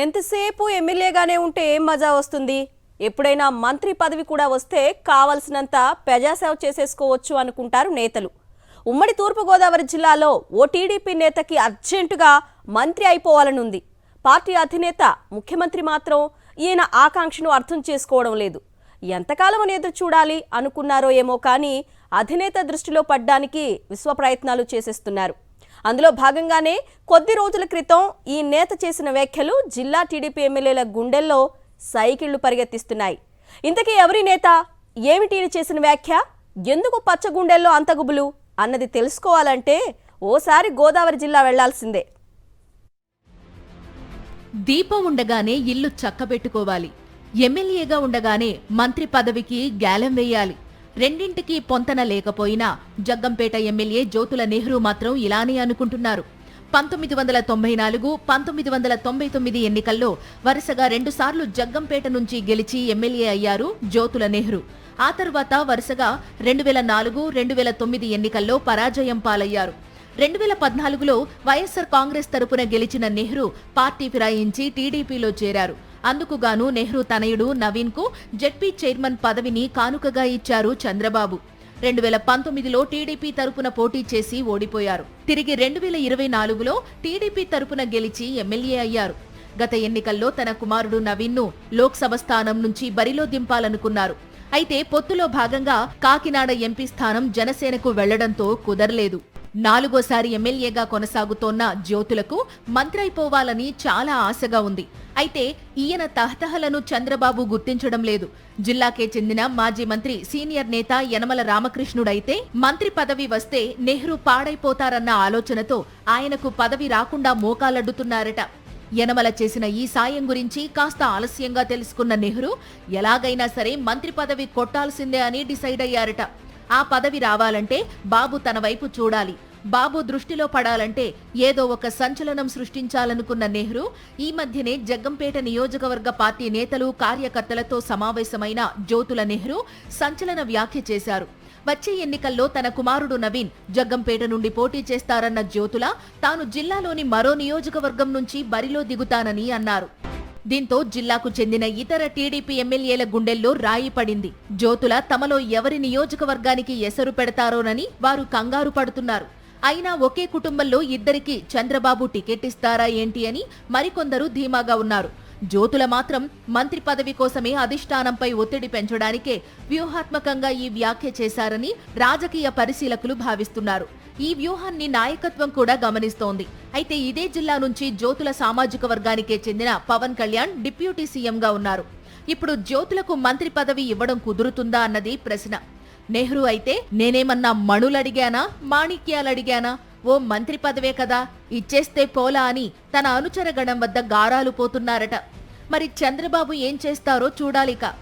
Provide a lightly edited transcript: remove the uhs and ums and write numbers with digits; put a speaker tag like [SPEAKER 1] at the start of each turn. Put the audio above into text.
[SPEAKER 1] ఎంతసేపు ఎమ్మెల్యేగానే ఉంటే ఏం మజా వస్తుంది? ఎప్పుడైనా మంత్రి పదవి కూడా వస్తే కావాల్సినంత ప్రజాసేవ చేసేసుకోవచ్చు అనుకుంటారు నేతలు. ఉమ్మడి తూర్పుగోదావరి జిల్లాలో ఓ టీడీపీ నేతకి అర్జెంటుగా మంత్రి అయిపోవాలనుంది. పార్టీ అధినేత ముఖ్యమంత్రి మాత్రం ఈయన ఆకాంక్షను అర్థం చేసుకోవడం లేదు. ఎంతకాలం ఎదురు చూడాలి అనుకున్నారో ఏమో కానీ అధినేత దృష్టిలో పడ్డానికి విశ్వ ప్రయత్నాలు చేసేస్తున్నారు. అందులో భాగంగానే కొద్ది రోజుల క్రితం ఈ నేత చేసిన వ్యాఖ్యలు జిల్లా టీడీపీ ఎమ్మెల్యేల గుండెల్లో సైకిళ్లు పరిగెత్తిస్తున్నాయి. ఇంతకీ ఎవరి నేత, ఏమిటి చేసిన వ్యాఖ్య, ఎందుకు పచ్చగుండెల్లో అంత గుబులు అన్నది తెలుసుకోవాలంటే ఓసారి గోదావరి జిల్లా వెళ్లాల్సిందే.
[SPEAKER 2] దీపం ఉండగానే ఇల్లు చక్కబెట్టుకోవాలి. ఎమ్మెల్యేగా ఉండగానే మంత్రి పదవికి గ్యాలం వేయాలి. రెండింటికి పొంతన లేకపోయినా జగ్గంపేట ఎమ్మెల్యే జ్యోతుల నెహ్రూ మాత్రం ఇలానే అనుకుంటున్నారు. 1994, 1999 ఎన్నికల్లో వరుసగా 2 సార్లు జగ్గంపేట నుంచి గెలిచి ఎమ్మెల్యే అయ్యారు జ్యోతుల నెహ్రూ. ఆ తర్వాత వరుసగా 2004, 2009 ఎన్నికల్లో పరాజయం పాలయ్యారు. 2014లో వైఎస్ఆర్ కాంగ్రెస్ తరపున గెలిచిన నెహ్రూ పార్టీ ఫిరాయించి టీడీపీలో చేరారు. అందుకుగాను నెహ్రూ తనయుడు నవీన్ కు జెడ్పీ చైర్మన్ పదవిని కానుకగా ఇచ్చారు చంద్రబాబు. 2019లో టీడీపీ తరపున పోటీ చేసి ఓడిపోయారు. తిరిగి 2024లో టీడీపీ తరపున గెలిచి ఎమ్మెల్యే అయ్యారు. గత ఎన్నికల్లో తన కుమారుడు నవీన్ ను లోక్సభ స్థానం నుంచి బరిలో దింపాలనుకున్నారు. అయితే పొత్తులో భాగంగా కాకినాడ ఎంపీ స్థానం జనసేనకు వెళ్లడంతో కుదరలేదు. 4వ ఎమ్మెల్యేగా కొనసాగుతోన్న జ్యోతులకు మంత్రి అయిపోవాలని చాలా ఆశగా ఉంది. అయితే ఈయన తహతహలను చంద్రబాబు గుర్తించడం లేదు. జిల్లాకే చెందిన మాజీ మంత్రి సీనియర్ నేత యనమల రామకృష్ణుడైతే మంత్రి పదవి వస్తే నెహ్రూ పాడైపోతారన్న ఆలోచనతో ఆయనకు పదవి రాకుండా మోకాలడ్డుతున్నారట. యనమల చేసిన ఈ సాయం గురించి కాస్త ఆలస్యంగా తెలుసుకున్న నెహ్రూ ఎలాగైనా సరే మంత్రి పదవి కొట్టాల్సిందే అని డిసైడ్ అయ్యారట. ఆ పదవి రావాలంటే బాబు తన వైపు చూడాలి, బాబు దృష్టిలో పడాలంటే ఏదో ఒక సంచలనం సృష్టించాలనుకున్న నెహ్రూ ఈ మధ్యనే జగ్గంపేట నియోజకవర్గ పార్టీ నేతలు కార్యకర్తలతో సమావేశమైన జ్యోతుల నెహ్రూ సంచలన వ్యాఖ్య చేశారు. వచ్చే ఎన్నికల్లో తన కుమారుడు నవీన్ జగ్గంపేట నుండి పోటీ చేస్తారన్న జ్యోతుల తాను జిల్లాలోని మరో నియోజకవర్గం నుంచి బరిలో దిగుతానని అన్నారు. దీంతో జిల్లాకు చెందిన ఇతర టీడీపీ ఎమ్మెల్యేల గుండెల్లో రాయి పడింది. జ్యోతుల తమలో ఎవరి నియోజకవర్గానికి ఎసరు పెడతారోనని వారు కంగారు పడుతున్నారు. అయినా ఒకే కుటుంబంలో ఇద్దరికి చంద్రబాబు టికెట్ ఇస్తారా ఏంటి అని మరికొందరు ధీమాగా ఉన్నారు. జ్యోతుల మాత్రం మంత్రి పదవి కోసమే అధిష్టానంపై ఒత్తిడి పెంచడానికే వ్యూహాత్మకంగా ఈ వ్యాఖ్య చేశారని రాజకీయ పరిశీలకులు భావిస్తున్నారు. ఈ వ్యూహాన్ని నాయకత్వం కూడా గమనిస్తోంది. అయితే ఇదే జిల్లా నుంచి జ్యోతుల సామాజిక వర్గానికే చెందిన పవన్ కళ్యాణ్ డిప్యూటీ సీఎంగా ఉన్నారు. ఇప్పుడు జ్యోతులకు మంత్రి పదవి ఇవ్వడం కుదురుతుందా అన్నది ప్రశ్న. నెహ్రూ అయితే నేనేమన్నా మణులడిగానా, మాణిక్యాలడిగానా, ఓ మంత్రి పదవే కదా ఇచ్చేస్తే పోలా అని తన అనుచరగణం వద్ద గారాలు పోతున్నారట. మరి చంద్రబాబు ఏం చేస్తారో చూడాలిక.